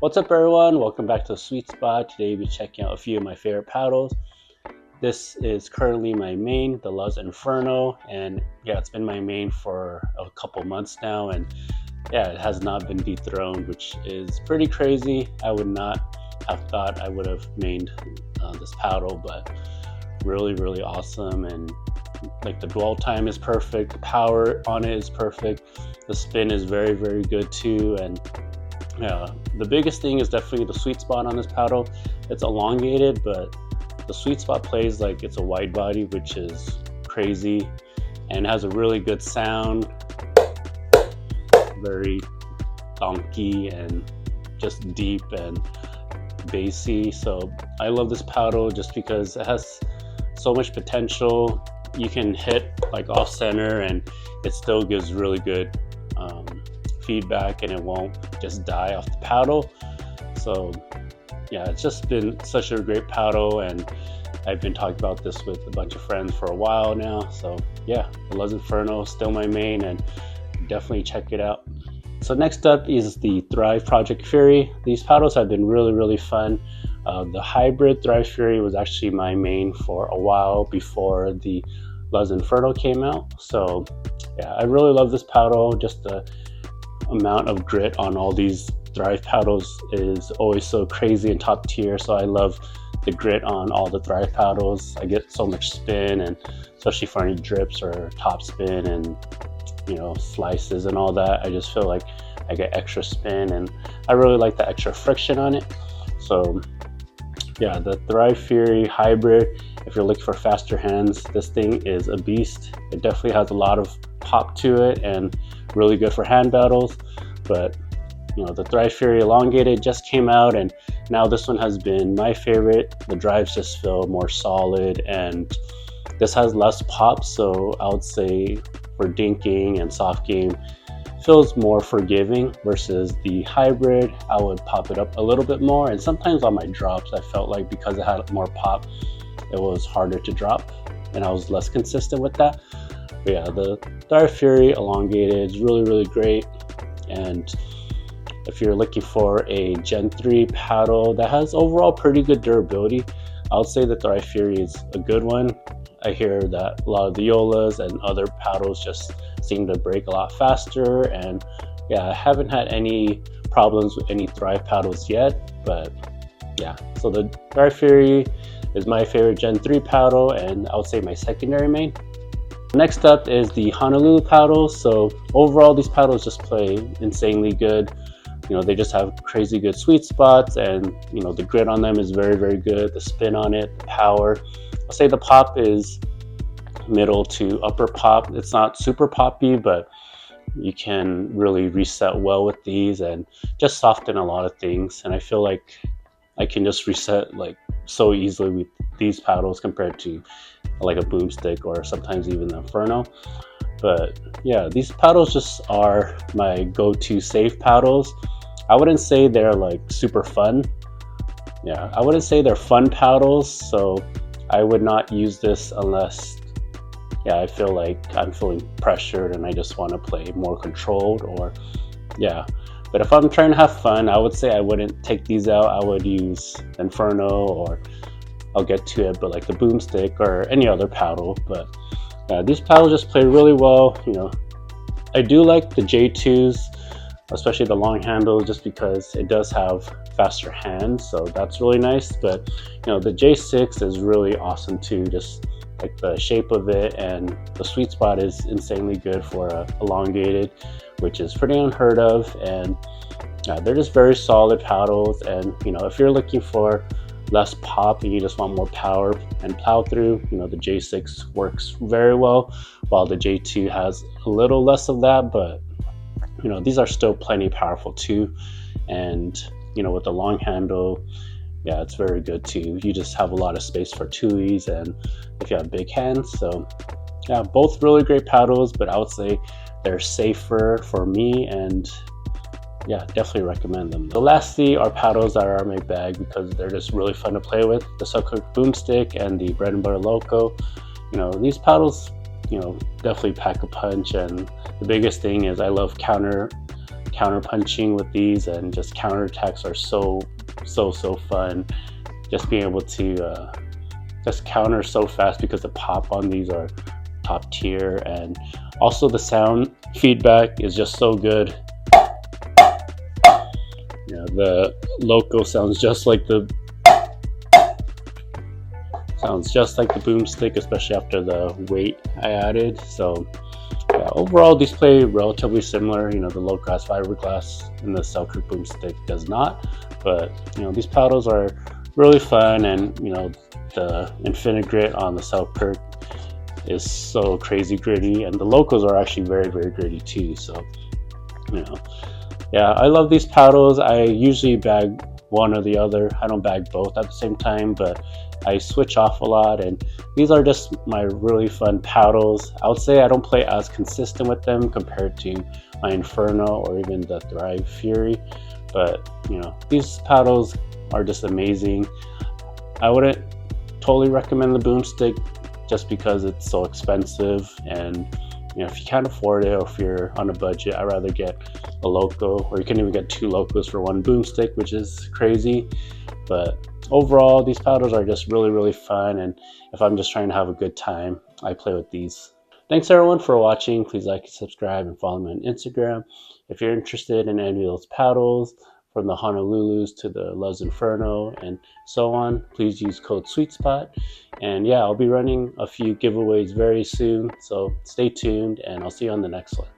What's up everyone? Welcome back to the Sweet Spot. Today we'll be checking out a few of my favorite paddles. This is currently my main, the Luzz Inferno, and yeah, it's been my main for a couple months now, and yeah, it has not been dethroned, which is pretty crazy. I would not have thought I would have mained this paddle, but really awesome. And like the dwell time is perfect, the power on it is perfect, the spin is very good too, and yeah, the biggest thing is definitely the sweet spot on this paddle. It's elongated, but the sweet spot plays like it's a wide body, which is crazy, and has a really good sound, very donkey and just deep and bassy. So I love this paddle just because it has so much potential. You can hit like off center and it still gives really good feedback, and it won't just die off the paddle. So yeah, it's just been such a great paddle, and I've been talking about this with a bunch of friends for a while now. So yeah, the Luzz Inferno still my main, and definitely check it out. So next up is the Thrive Project Fury. These paddles have been really fun. The hybrid Thrive Fury was actually my main for a while before the Luzz Inferno came out. So yeah, I really love this paddle. Just the amount of grit on all these Thrive paddles is always so crazy and top tier. So I love the grit on all the Thrive paddles. I get so much spin, and especially for any drips or top spin and slices and all that, I just feel like I get extra spin, and I really like the extra friction on it. So yeah, the Thrive Fury Hybrid, if you're looking for faster hands, this thing is a beast. It definitely has a lot of pop to it and really good for hand battles. But the Thrive Fury Elongated just came out, and now this one has been my favorite. The drives just feel more solid, and this has less pop, so I would say for dinking and soft game feels more forgiving, versus the hybrid I would pop it up a little bit more. And sometimes on my drops I felt like because it had more pop, it was harder to drop, and I was less consistent with that. But yeah, the Thrive Fury Elongated is really great. And if you're looking for a Gen 3 paddle that has overall pretty good durability, I would say the Thrive Fury is a good one. I hear that a lot of the Yolas and other paddles just seem to break a lot faster, and yeah, I haven't had any problems with any Thrive paddles yet. But yeah, so the Thrive Fury is my favorite Gen 3 paddle, and I would say my secondary main. Next up is the Honolulu paddles. So overall, these paddles just play insanely good. They just have crazy good sweet spots, and the grit on them is very good. The spin on it, the power, I'll say the pop is middle to upper pop. It's not super poppy, but you can really reset well with these and just soften a lot of things. And I feel like I can just reset like so easily with these paddles compared to like a boomstick or sometimes even the Inferno. But yeah, these paddles just are my go-to safe paddles. I wouldn't say they're like super fun. Yeah, I wouldn't say they're fun paddles, so I would not use this unless I feel like I'm feeling pressured and I just want to play more controlled, or yeah. But if I'm trying to have fun, I would say I wouldn't take these out. I would use Inferno, or I'll get to it, but like the boomstick or any other paddle. But yeah, these paddles just play really well. I do like the J2s, especially the long handle, just because it does have faster hands, so that's really nice. But the J6 is really awesome too, just like the shape of it, and the sweet spot is insanely good for a elongated, which is pretty unheard of. And they're just very solid paddles. And if you're looking for less pop and you just want more power and plow through, the J6 works very well, while the J2 has a little less of that. But these are still plenty powerful too. And with the long handle, yeah, it's very good too. You just have a lot of space for tuies, and if you have big hands. So yeah, both really great paddles, but I would say they're safer for me, and yeah, definitely recommend them. The lastly are paddles that are in my bag because they're just really fun to play with. The Selkirk Boomstick and the Bread Butter Loco. These paddles, definitely pack a punch. And the biggest thing is I love counter counter punching with these, and just counter attacks are so fun. Just being able to just counter so fast because the pop on these are top tier, and also the sound feedback is just so good. Yeah, the Loco sounds just like the boom stick, especially after the weight I added. So yeah, overall these play relatively similar. You know, the Loco has fiberglass and the Selkirk boom stick does not, but you know, these paddles are really fun, and you know, the Infinigrit on the Selkirk is so crazy gritty, and the Locos are actually very gritty too. So you know, yeah, I love these paddles. I usually bag one or the other. I don't bag both at the same time, but I switch off a lot, and these are just my really fun paddles. I would say I don't play as consistent with them compared to my Inferno or even the Thrive Fury, but you know, these paddles are just amazing. I wouldn't totally recommend the boom stick just because it's so expensive, and you know, if you can't afford it or if you're on a budget, I'd rather get a Loco, or you can even get 2 Locos for 1 boom stick, which is crazy. But overall, these paddles are just really fun, and if I'm just trying to have a good time, I play with these. Thanks everyone for watching. Please like and subscribe and follow me on Instagram. If you're interested in any of those paddles, from the Honolulus to the Luzz Inferno and so on, please use code SWEETSPOT. And yeah, I'll be running a few giveaways very soon, so stay tuned, and I'll see you on the next one.